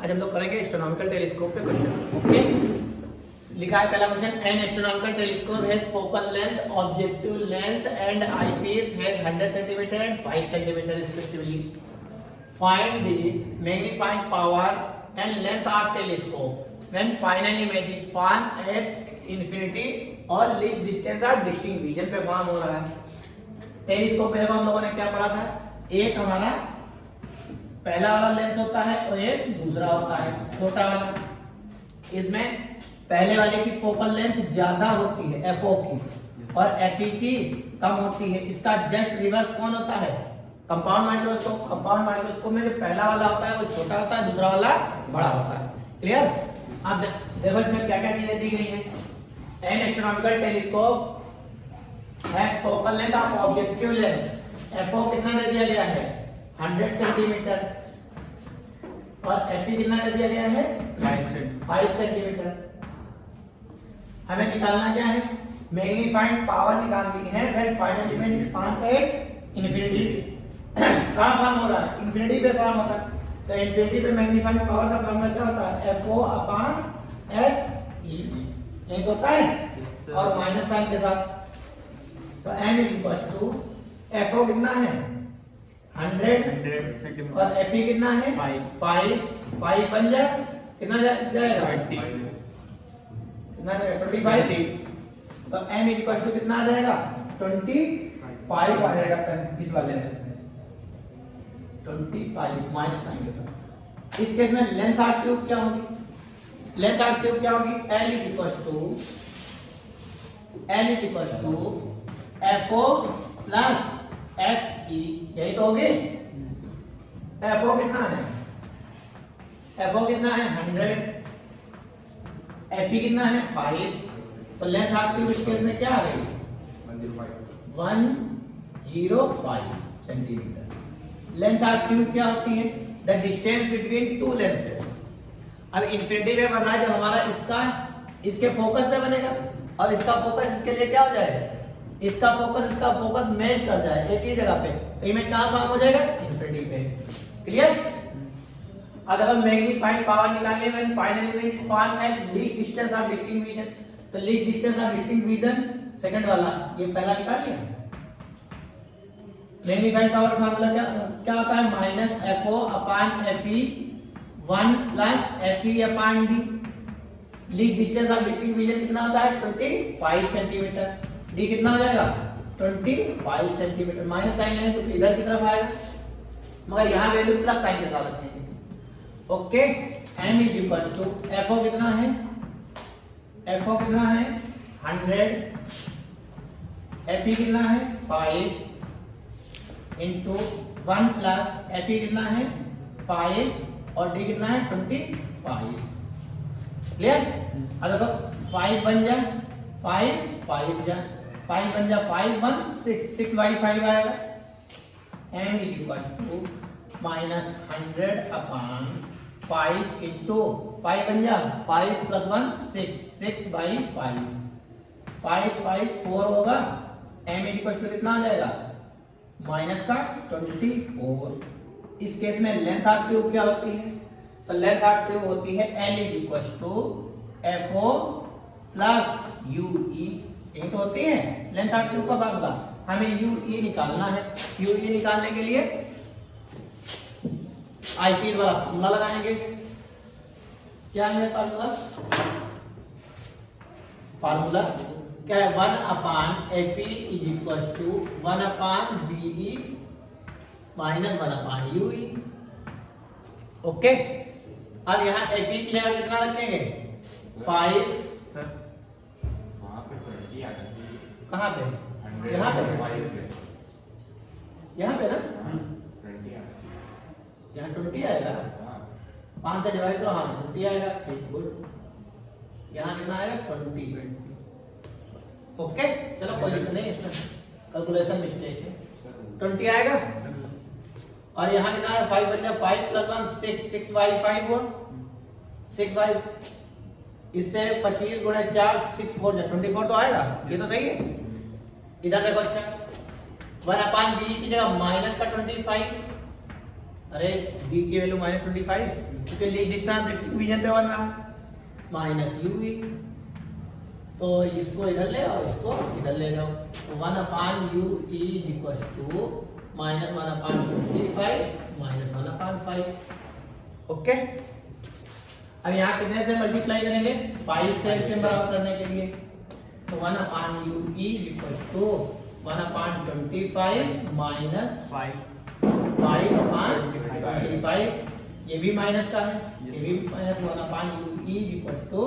आज हम लोग करेंगे एस्ट्रोनॉमिकल टेलीस्कोप पे क्वेश्चन। ओके, लिखा है पहला question, an astronomical telescope has focal length, objective lens and eyepiece has 100 centimetre and 5 centimetre respectively. Find the magnifying power and length of telescope when final image is form at infinity और least distance of distinct vision पे form हो रहा है। Telescope में हम लोगों ने क्या पढ़ा था, एक हमारा पहला वाला लेंस होता है और एक दूसरा होता है छोटा वाला। इसमें पहले वाले की फोकल लेंथ ज्यादा होती है एफओ की और एफई की कम होती है। इसका जस्ट रिवर्स कौन होता है, कंपाउंड माइक्रोस्कोप। कंपाउंड माइक्रोस्कोप में जो पहला वाला होता है वो छोटा होता है, दूसरा वाला बड़ा होता है। क्लियर? अब देखो इसमें क्या क्या चीजें दी गई हैं। N astronomical telescope has focal length of objective lens. FO कितना दे दिया गया है 100 सेंटीमीटर और एफई कितना दे दिया गया है 5 सेंटीमीटर। हमें निकालना क्या है, मैग्नीफाइंग पावर निकालनी है when final image is found at infinity. कहां फॉर्म हो रहा है, इंफिनिटी पे फॉर्म होता है। तो इंफिनिटी पे मैग्नीफाइंग पावर का फॉर्मूला क्या होता है, एफओ अपॉन एफ ई। यही तो होता है और माइनस साइन के साथ। तो m is equal to FO कितना है 100 सेंटीमीटर और एफई कितना है 5 बन जाए कितना जाएगा कितना जाएगा 25। तो m इज इक्वल टू कितना आ जाएगा 25 आ जाएगा इस वाले में 25 माइनस साइन के साथ। इस केस में लेंथ ऑफ ट्यूब क्या होगी, लेंथ ऑफ ट्यूब क्या होगी, L is equal to FO plus FE। यही तो होगी। FO कितना है, FO कितना है 100, FE कितना है 5। तो लेंथ ऑफ ट्यूब इस केस में क्या आ रही है 105 सेंटीमीटर। लेंथ ऑफ ट्यूब क्या होती है, the distance between two lenses. अब इंफिनिटी पे बन रहा है, जब हमारा इसका इसके फोकस पे बनेगा और इसका फोकस इसके लिए क्या हो जाए, इसका फोकस मैच कर जाए एक ही जगह पे, तो इमेज कहां फॉर्म हो जाएगा इंफिनिटी पे। क्लियर? अगर हम मैग्नीफाइंग पावर निकालने में final image is form at least distance of distinct vision. तो least distance of distinct vision second वाला, ये पहला निकाल लिया। मैग्नीफाइंग पावर फार्मूला क्या होता है, minus FO upon FE 1 plus FE upon D. Least distance of distinct vision कितना होता है 25 सेंटीमीटर। डी कितना हो जाएगा 25 सेंटीमीटर। माइनस साइन है तो इधर की तरफ आएगा, मगर यहाँ वैल्यू प्लस साइन के साथ रखेंगे। Okay, m is equal to FO कितना है 100, एफई कितना है 5 इंटू 1 प्लस एफई कितना है 5 और डी कितना है 25। क्लियर? अब देखो 5 बन जा 5 जा 5 बन जा 5 1 6 बाई 5 आएगा। m is equal to minus 100 upon 5 into 5 बन जा 5 प्लस 1 6 बाई 5 4 होगा। m इज इक्वल टू कितना आ जाएगा माइनस का 24। इस केस में लेंथ ऑफ ट्यूब क्या होती है, तो लेंथ ऑफ ट्यूब होती है L is equal to FO plus UE। यही तो होती है लेंथ ऑफ ट्यूब का फार्मूला। हमें UE निकालना है। UE निकालने के लिए आईपीस वाला फार्मूला लगाएंगे। क्या है फार्मूला क्या है 1 upon FE is equal to 1 upon BE minus 1 upon UE। Okay, अब यहाँ FE की जगह कितना रखेंगे 5। कहाँ पे, यहाँ पे ना, यहाँ 20 आएगा। 5 से डिवाइड करो, हाँ 20 आएगा। गुड, यहाँ कितना आएगा 20। ओके, चलो कोई दिक्कत नहीं, इसमें कैलकुलेशन मिस्टेक है। 20 आएगा और यहाँ कितना आएगा 5 बन जाए 5 प्लस 1 6 बाई 5 हुआ 6 बाई, इससे 25 गुणे 4 6 4 24 तो आएगा। ये तो सही है। इधर देखो, अच्छा 1 अपॉन बी की जगह माइनस का 25, अरे बी की वैल्यू -25 क्योंकि लीस्ट डिस्टेंस डिवीजन पे बन रहा माइनस यू वी, तो इसको इधर ले और इसको इधर ले जाओ, तो 1/u is equal to minus 1/25 minus 1/5। Okay, अब यहाँ कितने से मल्टीप्लाई करेंगे, 5 से एलसीएम बराबर करने के लिए, तो 1/u is equal to 1/25 minus 5/25, ये भी माइनस का है, ये भी minus 1/u is equal to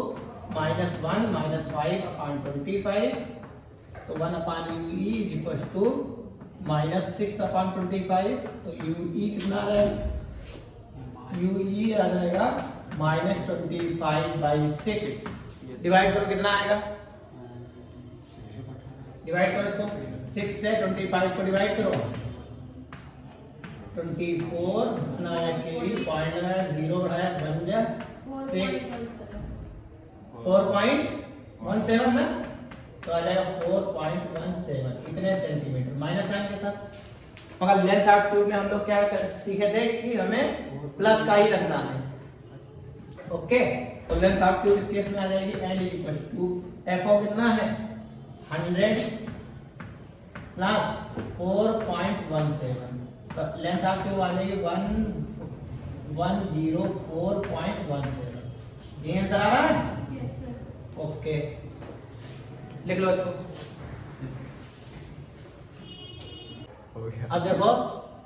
minus 1 minus 5/25, तो 1/u is equal to minus 6/25, तो u e कितना है, u e आ जाएगा माइनस 25/6, डिवाइड करो कितना आएगा, डिवाइड करो इसको, 6 से 25 को डिवाइड करो, 24 बनाया के पॉइंट लगाया, 0 बढ़ाया बन गया 6 4.17 ना, तो आ जाएगा 4.17 इतने सेंटीमीटर माइनस साइन के साथ। मगर लेंथ ऑफ ट्यूब में हम लोग क्या सीखे थे कि हमें प्लस का ही रखना है। ओके, तो लेंथ ऑफ ट्यूब इस केस में आ जाएगी L equal to F of कितना है 100 प्लस 4.17, तो लेंथ ऑफ ट्यूब आ जाएगी 104.17। ये आंसर आ रहा है? ओके, लिख लो इसको। अब देखो,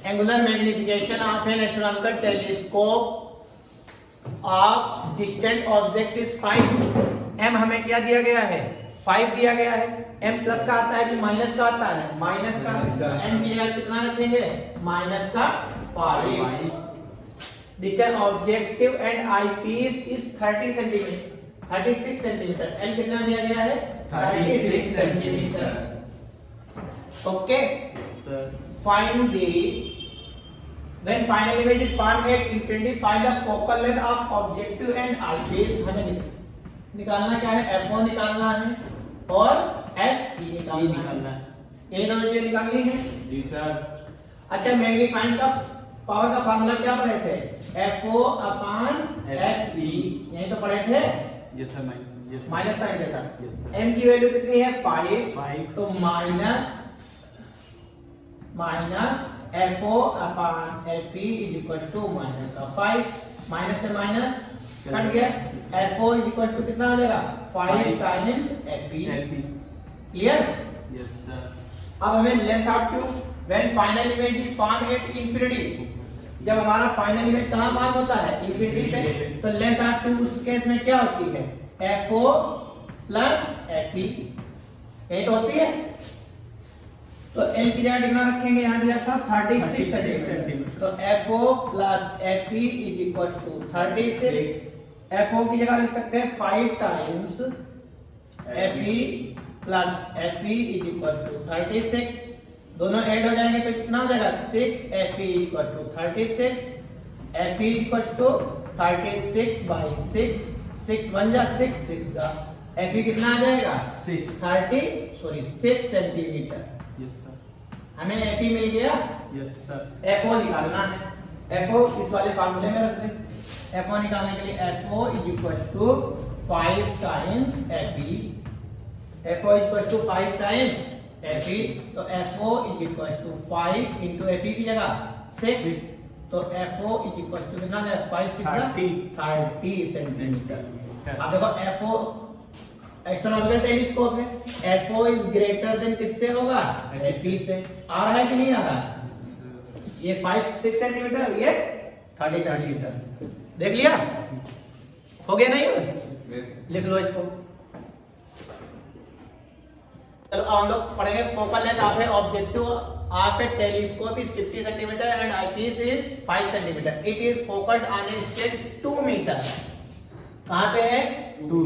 angular magnification of N astronomical telescope of distant object is 5। m हमें क्या दिया गया है, 5 दिया गया है। m प्लस का आता है कि माइनस का आता है, माइनस का, m की जगह कितना रखेंगे, माइनस का 5। Distant objective and eyepiece is 36 centimetre. l कितना दिया गया है, 36 centimetre. Okay, find the when final image is formed at infinity, find the focal length of objective and eyepiece। हमें निकालना क्या है, f1 निकालना है और fe निकालना है। ये दोनों चीजें निकालनी है जी सर। अच्छा, मैग्नीफाइंग का पावर का फार्मूला क्या पढ़े थे, FO अपॉन FE, यही तो पढ़े थे। यस सर, माइनस साइन के साथ। Yes, sir. m की वैल्यू कितनी है 5, तो minus FO upon FE is equal to minus का 5, माइनस से माइनस कट गया, FO इज इक्वल टू कितना हो जाएगा 5 times FE। Clear? Yes sir. अब हमें length of tube when final image is form at infinity, जब हमारा फाइनल इमेज कहां फॉर्म होता है, इंफिनिटी पे, तो लेंथ ऑफ ट्यूब उस केस में क्या होती है, FO प्लस FE, यही तो होती है। तो L की जगह कितना रखेंगे, यहाँ दिया था 36 सेंटीमीटर, तो FO plus FE is equal to 36। FO की जगह लिख सकते हैं 5 times FE plus FE is equal to 36, दोनों ऐड हो जाएंगे तो कितना हो जाएगा 6 FE is equal to 36, FE is equal to 36/6, 6 बन जा 6 जा, FE कितना आ जाएगा 6 सेंटीमीटर। Yes sir. हमें FE मिल गया। Yes sir. FO निकालना है, FO इस वाले फार्मूले में रख दें। FO निकालने के लिए FO is equal to 5 times FE, FO is equal to 5 times FE, तो FO is equal to 5 into FE की जगह 6, तो FO इज इक्वल टू कितना है 5 30 सेंटीमीटर। अब देखो FO एस्ट्रोनॉमिकल टेलीस्कोप है, FO इज ग्रेटर देन किससे होगा, FE से। आ रहा है कि नहीं आ रहा है, ये 5-6 सेंटीमीटर, ये 30 सेंटीमीटर। देख लिया, हो गया नहीं, लिख लो इसको। चलो हम लोग पढ़ेंगे focal length of a objective of a telescope is 50 centimetre and eyepiece is 5 centimetre. It is focused on a distance 2 metre. कहां पे है,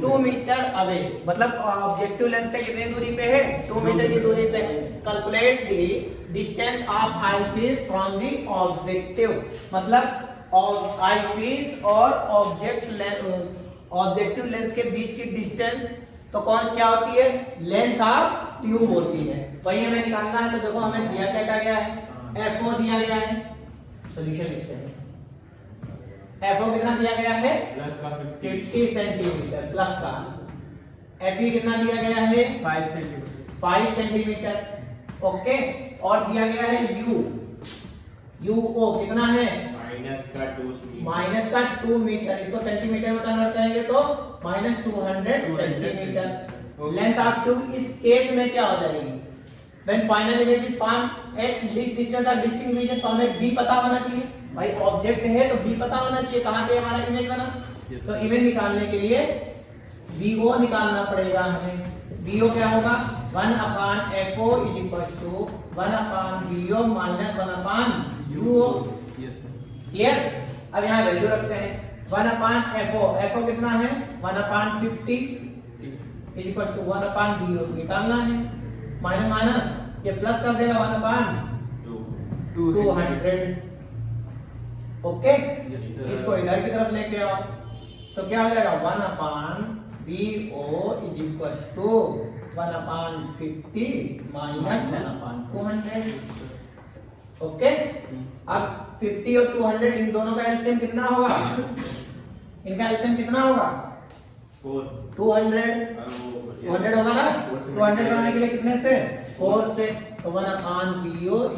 2 मीटर अवे, मतलब ऑब्जेक्टिव लेंस से कितनी दूरी पे है, 2 मीटर की दूरी पे है। Calculate the distance of eyepiece from the objective, मतलब आईपीस और ऑब्जेक्टिव लेंस के बीच की डिस्टेंस तो कौन क्या होती है, लेंथ ऑफ ट्यूब होती है, वही हमें निकालना है। तो देखो हमें दिया क्या गया है, FO दिया गया है, सॉल्यूशन लिखते हैं। FO कितना दिया गया है? प्लस का 50 सेंटीमीटर प्लस का। FE कितना दिया गया है? 5 सेंटीमीटर 5 सेंटीमीटर। ओके, और दिया गया है UO कितना है? माइनस का 2 मीटर। इसको सेंटीमीटर में कन्वर्ट करेंगे तो -200 सेंटीमीटर। लेंथ ऑफ ट्यूब इस केस में क्या हो जाएगी? When final image is form at least distance of distinct region, तो हमें B पता होना चाहिए भाई, ऑब्जेक्ट है तो B पता होना चाहिए कहां पे हमारा इमेज बना। Yes, तो इमेज निकालने के लिए BO निकालना पड़ेगा हमें। BO क्या होगा? 1/FO = 1/BO - 1/UO। Yes sir clear? अब यहाँ वैल्यू रखते हैं 1/FO। FO कितना है? 1/50 = 1/BO निकालना है। माइनस माइनस ये प्लस कर देगा 1/200। Okay, Yes, sir. इसको इधर की तरफ लेके आओ तो क्या हो जाएगा? 1/BO = 1/50 - 1/200। ओके, अब 50 और 200 इन दोनों का एलसीएम कितना होगा? इनका एलसीएम कितना होगा? 200 होगा ना? 200 बनाने के लिए कितने से? 4 से। तो 1/BO =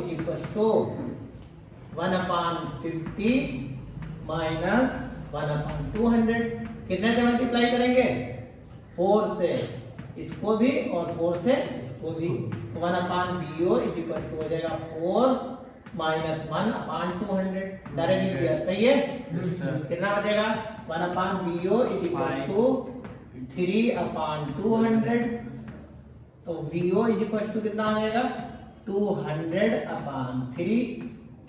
1/50 - 1/200। कितने से मल्टीप्लाई करेंगे? 4 से इसको भी और 4 से इसको भी। 1/BO = हो जाएगा 4 - 1/200। डायरेक्ट लिख दिया, सही है? यस सर कितना बचेगा? 1/BO = 3/200। तो VO = कितना आ जाएगा? 200/3।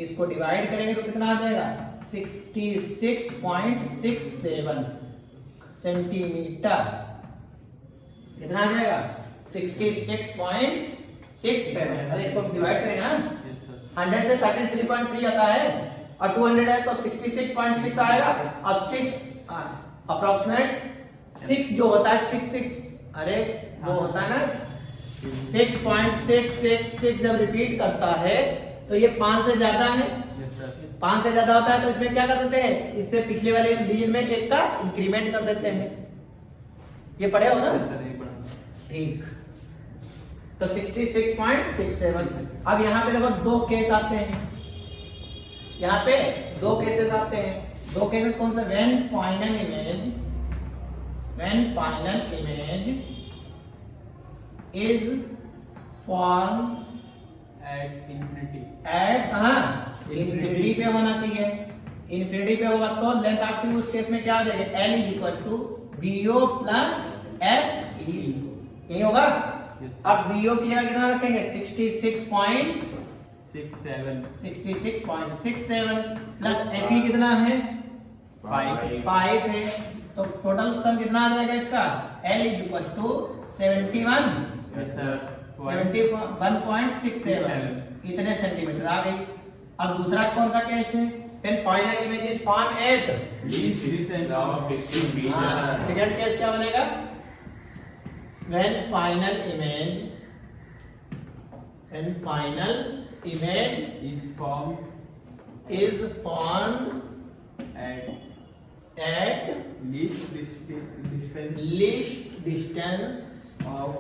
इसको डिवाइड करेंगे तो कितना आ जाएगा? 66.67 सेंटीमीटर। कितना आ जाएगा? 66.67। अरे इसको डिवाइड करेंगे ना, यस सर 100 से 33.3 आता है और 200 है तो 66.6 आएगा। और 6 अप्रोक्सीमेट 6 जो होता है 66, अरे वो होता है ना 6.666 जब रिपीट करता है तो ये 5 से ज्यादा है। यस सर 5 से ज्यादा होता है तो इसमें क्या कर देते हैं? इससे पिछले वाले डिजिट में एक का इंक्रीमेंट कर देते हैं। ये पढ़े हो ना? यस सर ये पढ़ा ठीक, तो 66.67। अब यहाँ पे देखो दो केस आते हैं, यहाँ पे दो केसेस आते हैं। दो केसेस कौन से? When final image is form at infinity at infinity पे होना चाहिए। इंफिनिटी पे होगा तो लेंथ ऑफ ट्यूब उस केस में क्या हो जाएगा? L = BO + FE। यही होगा। Yes, sir. अब BO की जगह कितना रखेंगे? 66.67 प्लस FE कितना है? 5 है। तो टोटल सम कितना आ जाएगा इसका? L = 71 यस सर 71.67 इतने सेंटीमीटर आ गई। अब दूसरा कौन सा केस है? When final image is formed as second case क्या बनेगा? When final image is formed is formed at at least distance least distance of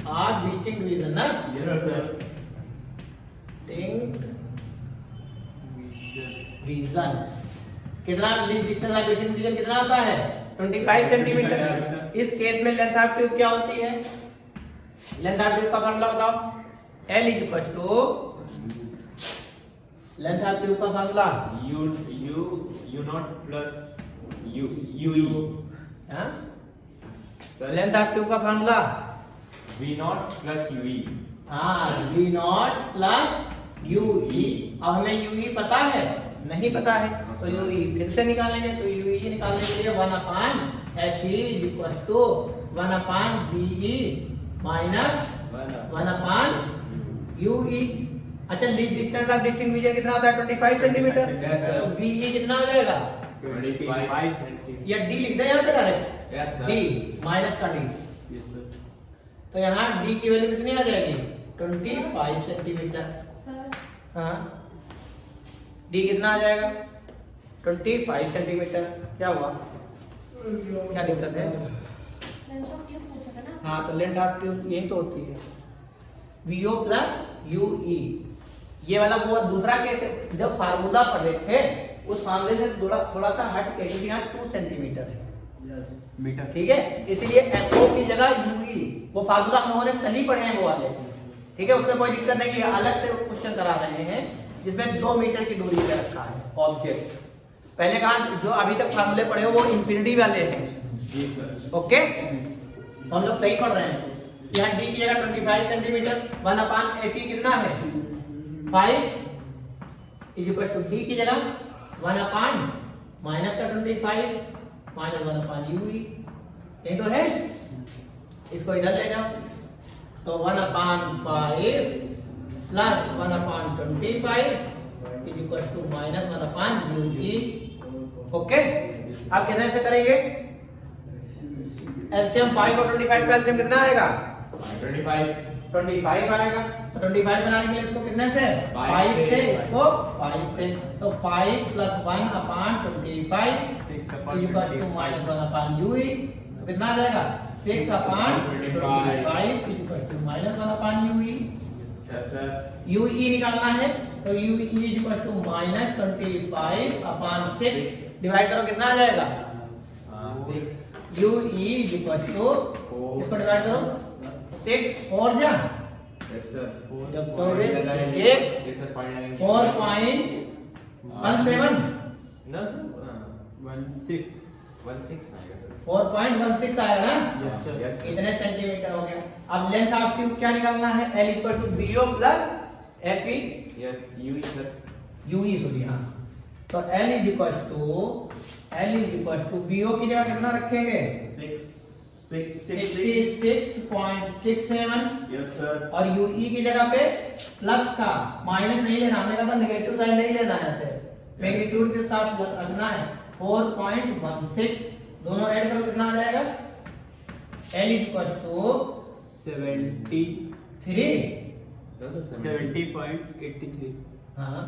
or distinct region ना? yes sir distinct vision region। कितना least distance of distinct region कितना होता है? 25 centimetre. इस case में length of tube क्या होती है? लेंथ ऑफ ट्यूब का फार्मूला बताओ। L = लेंथ ऑफ ट्यूब का फार्मूला हाँ? लेंथ ऑफ ट्यूब का फार्मूला V0 + UE। हाँ, V0 + UE। अब हमें UE पता है? नहीं पता है तो UE फिर से निकालेंगे। तो UE निकालने के लिए 1/FE = 1/BE - 1/UE। अच्छा, least distance of distinct region कितना होता है? 25 सेंटीमीटर। Yes, sir. तो VE कितना हो जाएगा? 25 सेंटीमीटर। या D लिख दे यहाँ पे direct. Yes, sir. D minus का D। yes sir तो यहाँ D की वैल्यू कितनी आ जाएगी? 25 सेंटीमीटर। सर हाँ डी कितना आ जाएगा 25 सेंटीमीटर। क्या हुआ, क्या दिक्कत है? हाँ तो लेंथ ऑफ ट्यूब यही तो होती है VO प्लस UE। ये वाला वो दूसरा केस है, जब फार्मूला पढ़ रहे थे उस फार्मूले से थोड़ा सा हट के, क्योंकि यहाँ 2 सेंटीमीटर है मीटर। ठीक है, इसीलिए FO की जगह UE, वो फार्मूला हम लोगों ने सही पढ़े हैं वो वाले, ठीक है, उसमें कोई दिक्कत नहीं है। अलग से क्वेश्चन करा रहे हैं जिसमें 2 मीटर की दूरी पे रखा है ऑब्जेक्ट। पहले कहा जो अभी तक फार्मूले पढ़े हो वो इंफिनिटी वाले हैं। जी सर। ओके, हम लोग सही पढ़ रहे हैं। यहाँ डी की जगह 25 सेंटीमीटर, 1/FE कितना है 5 इज इक्वल टू डी की जगह 1/- माइनस का 25 माइनस 1/UE, यही तो है। इसको इधर ले जाओ तो 1/5 plus 1/25 is equal to minus 1/UE। Okay, आप कितने से करेंगे? एलसीएम 5 और 25 का एलसीएम कितना आएगा 25 आएगा। तो 25 बनाने के लिए इसको कितने से 5 से, इसको 5 से, तो 5 plus 1/25 equal to minus 1/UE, तो कितना आ जाएगा 6/25 equal to minus 1/UE। UE निकालना है तो UE equal to minus 25/6 divide करो कितना आ जाएगा UE इक्वल टू, इसको डिवाइड करो 6 4 जा जब 24 1 4.17 4.16 आएगा ना। Yes sir. इतने सेंटीमीटर हो गया। अब लेंथ ऑफ ट्यूब क्या निकालना है? L equal to BO plus FE UE sorry हाँ, तो L is equal to BO की जगह कितना रखेंगे 66.67 और UE की जगह पे प्लस का माइनस नहीं लेना, हमने कहा था नेगेटिव साइड नहीं लेना है, मैग्नीट्यूड के साथ रखना है 4.16, दोनों ऐड करो कितना आ जाएगा L इक्वल टू 70.83। हाँ,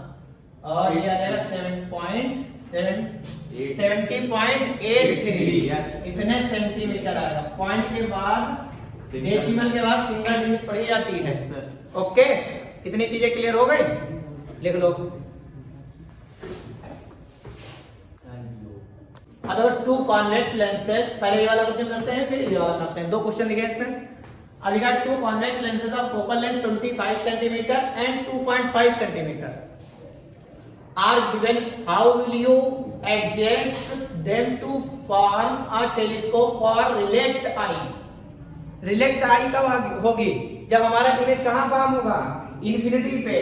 और ये आ जाएगा 70.83 इतने सेंटीमीटर आएगा। पॉइंट के बाद डेसिमल के बाद सिंगल डिजिट पढ़ी जाती है सर। ओके, इतनी चीजें क्लियर हो गई, लिख लो। अब अगर 2 कॉन्वेक्स लेंसेज, पहले ये वाला क्वेश्चन करते हैं फिर ये वाला करते हैं, 2 क्वेश्चन लिखे इसमें। अब लिखा 2 convex lenses of focal length 25 centimetre and 2.5 centimetre are given, how will you adjust them to form a telescope for relaxed eye? relaxed eye कब होगी? जब हमारा इमेज कहाँ फॉर्म होगा? इंफिनिटी पे,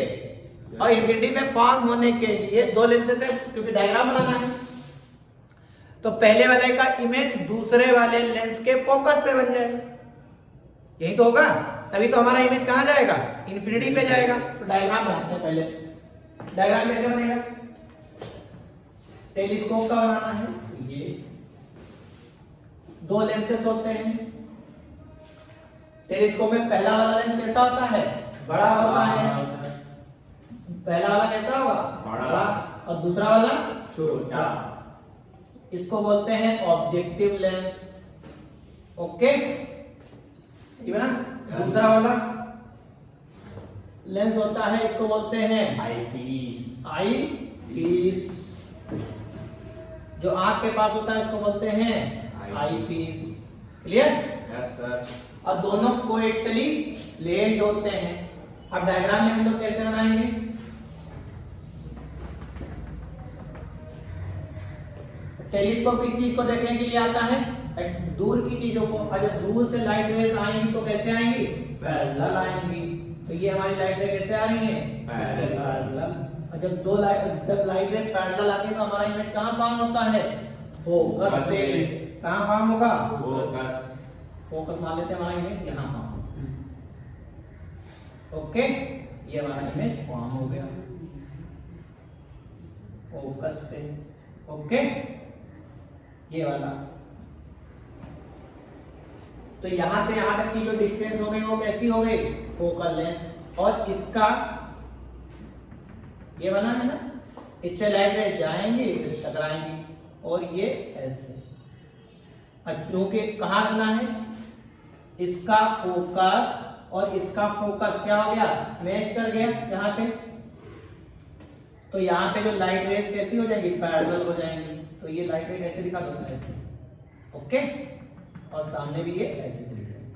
और इंफिनिटी पे फॉर्म होने के लिए 2 लेंसेज है, क्योंकि डायग्राम बनाना है, तो पहले वाले का इमेज दूसरे वाले लेंस के फोकस पे बन जाएगा, यही तो होगा, तभी तो हमारा इमेज कहाँ जाएगा? इंफिनिटी पे जाएगा। तो डायग्राम बनाते हैं पहले। डायग्राम कैसे बनेगा? टेलीस्कोप का बनाना है, ये 2 लेंसेस होते हैं। टेलीस्कोप में पहला वाला लेंस कैसा होता है? बड़ा होता है। पहला वाला कैसा होगा? बड़ा, और दूसरा वाला छोटा। इसको बोलते हैं ऑब्जेक्टिव लेंस। ओके, ये बना। दूसरा वाला लेंस होता है, इसको बोलते हैं आईपीस। जो आंख के पास होता है इसको बोलते हैं आईपीस। क्लियर? Yes sir. अब दोनों कोएक्सियली प्लेस्ड होते हैं। अब डायग्राम में हम लोग कैसे बनाएंगे? टेलीस्कोप किस चीज को देखने के लिए आता है? दूर की चीजों को। और जब दूर से लाइट रेज आएंगी तो कैसे आएंगी? पैरेलल आएंगी। तो ये हमारी लाइट रे कैसे आ रही है? पैरेलल। और जब लाइट रे पैरेलल आती है तो हमारा इमेज कहाँ फॉर्म होता है? फोकस से। कहाँ फॉर्म होगा? फोकस मान लेते हैं, हमारा इमेज यहाँ फॉर्म होगा। ओके, ये हमारा इमेज फॉर्म हो गया फोकस पे। ओके, ये वाला। तो यहां से यहां तक की जो डिस्टेंस हो गई वो कैसी हो गई? Focal length. और इसका ये बना है ना, इससे लाइट रेज जाएंगी, इस टकराएंगी और ये ऐसे। क्योंकि कहाँ रखना है, इसका फोकस और इसका फोकस क्या हो गया, मैच कर गया यहाँ पे। तो यहाँ पे जो लाइट रेज कैसी हो जाएगी, पैरेलल हो जाएंगी। तो ये लाइट रेज ऐसे दिखा दो, ऐसे, ओके। और सामने भी ये ऐसे चली जाएगी,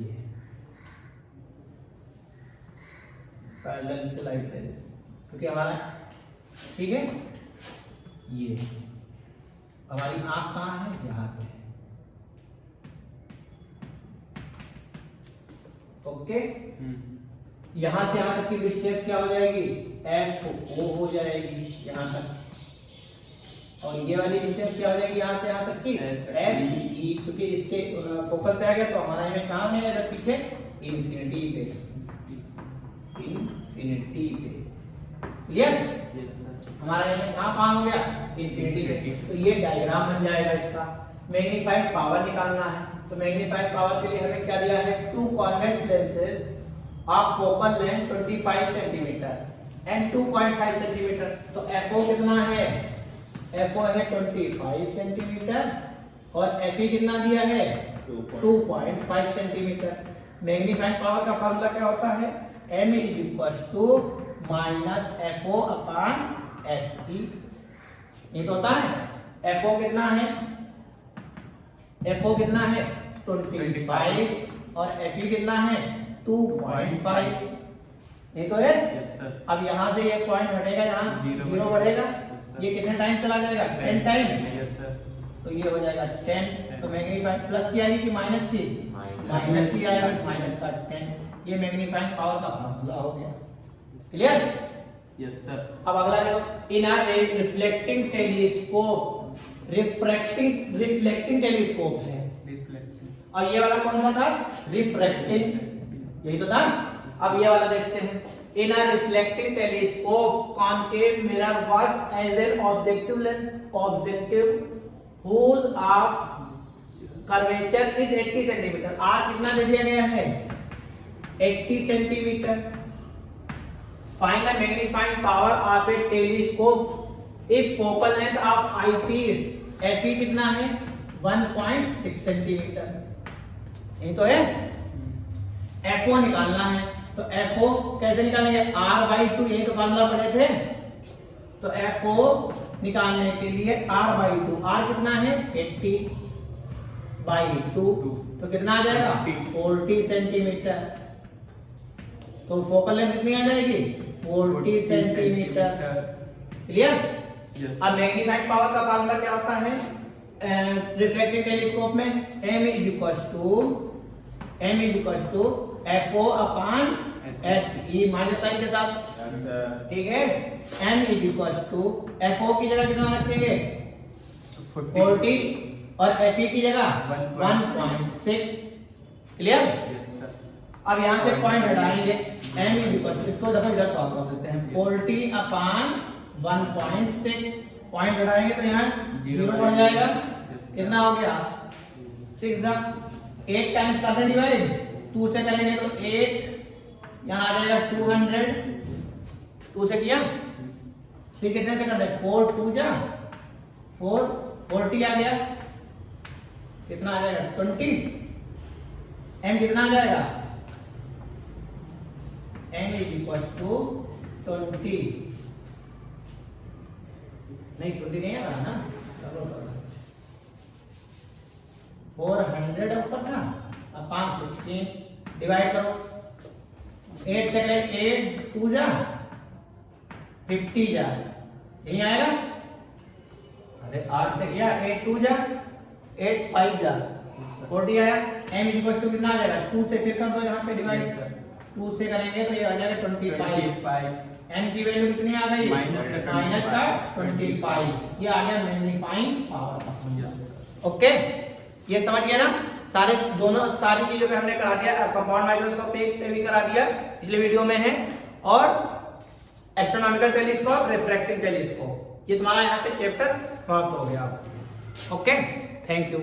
ये पैरेलल से लाइट रेज, क्योंकि हमारा ठीक है। ये हमारी आंख कहाँ है, यहाँ पे, ओके। यहां से यहां तक की डिस्टेंस क्या हो जाएगी, एफ ओ हो जाएगी यहां तक। और ये वाली डिस्टेंस क्या हो जाएगी, यहां से यहां तक की एफ ई, क्योंकि इसके फोकस पे आ गया। तो हमारा इमेज कहां है, इधर पीछे इंफिनिटी पे, इंफिनिटी पे, क्लियर। हमारा इमेज कहां हो गया, इंफिनिटी पे। तो ये डायग्राम बन जाएगा इसका। मैग्नीफाइड पावर निकालना है, तो मैग्नीफाइड पावर के लिए हमें क्या दिया है, two convex lenses of focal length 25 centimetre and 2.5 centimetre. तो FO कितना है, FO है 25 सेंटीमीटर और FE कितना दिया है, 2.5 सेंटीमीटर। मैग्नीफाइंग पावर का फार्मूला क्या होता है, M = -FO अपॉन FE। ये तो होता है। FO कितना है, FO कितना है 25 और FE कितना है 2.5। ये तो है। अब यहाँ से एक पॉइंट हटेगा, यहाँ जीरो बढ़ेगा। ये कितने टाइम चला जाएगा, 10 टाइम। तो ये हो जाएगा 10। तो मैग्नीफाइंग प्लस की आएगी कि माइनस की, माइनस की आएगी, माइनस का 10। ये मैग्नीफाइंग पावर का फार्मूला हो गया, क्लियर। Yes sir. अब अगला देखो, इन a reflecting telescope, reflecting telescope है। और ये वाला कौन सा था, रिफ्रैक्टिंग, यही तो था। अब ये वाला देखते हैं। In a reflecting telescope concave mirror works as an objective lens, objective whose of curvature is 80 centimetre. R कितना दे दिया गया है, 80 centimetre. Find the magnifying power of a telescope if focal length of eyepiece, FE कितना है 1.6 centimetre. यही तो है। FO निकालना है, तो FO कैसे निकालेंगे, R/2, यही तो फार्मूला पढ़े थे। तो FO निकालने के लिए R/2, R कितना है 80/2, तो कितना आ जाएगा 40 सेंटीमीटर। तो फोकल लेंथ कितनी आ जाएगी 40 सेंटीमीटर, क्लियर। अब मैग्नीफाइंग पावर का फार्मूला क्या होता है रिफ्लेक्टिंग टेलीस्कोप में, M = FO upon FE, minus sign के साथ, ठीक है। M = FO की जगह कितना रखेंगे 40 और FE की जगह 1.6, क्लियर। अब यहाँ से पॉइंट हटाएंगे, M = इसको देखो इधर सॉल्व कर देते हैं, 40 अपॉन 1.6, पॉइंट हटाएंगे तो यहाँ 0 बढ़ जाएगा। कितना हो गया 6, 8 टाइम्स करते हैं डिवाइड, 2 से करेंगे तो 8, यहाँ आ जाएगा 200, 2 से किया, फिर कितने से करते हैं 4 2 जा 4, 40 आ गया, कितना आ जाएगा 20। M कितना आ जाएगा, M = 20, नहीं 20 नहीं आ रहा ना, चलो 400 ऊपर था, अब 516 डिवाइड करो, 8 से करें 8 2 जा 50 जा, यही आएगा। अरे 8 से किया 8 2 जा 8 5 जा 40 आया। M = कितना आ जाएगा 2 से फिर कर दो यहाँ पे डिवाइड, 2 से करेंगे तो ये आ जाएगा 25। M की वैल्यू कितनी आ गई माइनस का 25, ये आ गया मैग्नीफाइंग पावर का। ओके, ये समझ गया ना, सारे दोनों सारी चीजों पे हमने करा दिया, कंपाउंड माइक्रोस्कोप पे भी करा दिया पिछले वीडियो में है, और एस्ट्रोनॉमिकल टेलीस्कोप, रिफ्रैक्टिंग टेलीस्कोप, ये तुम्हारा यहाँ पे चैप्टर समाप्त हो गया। Okay, thank you.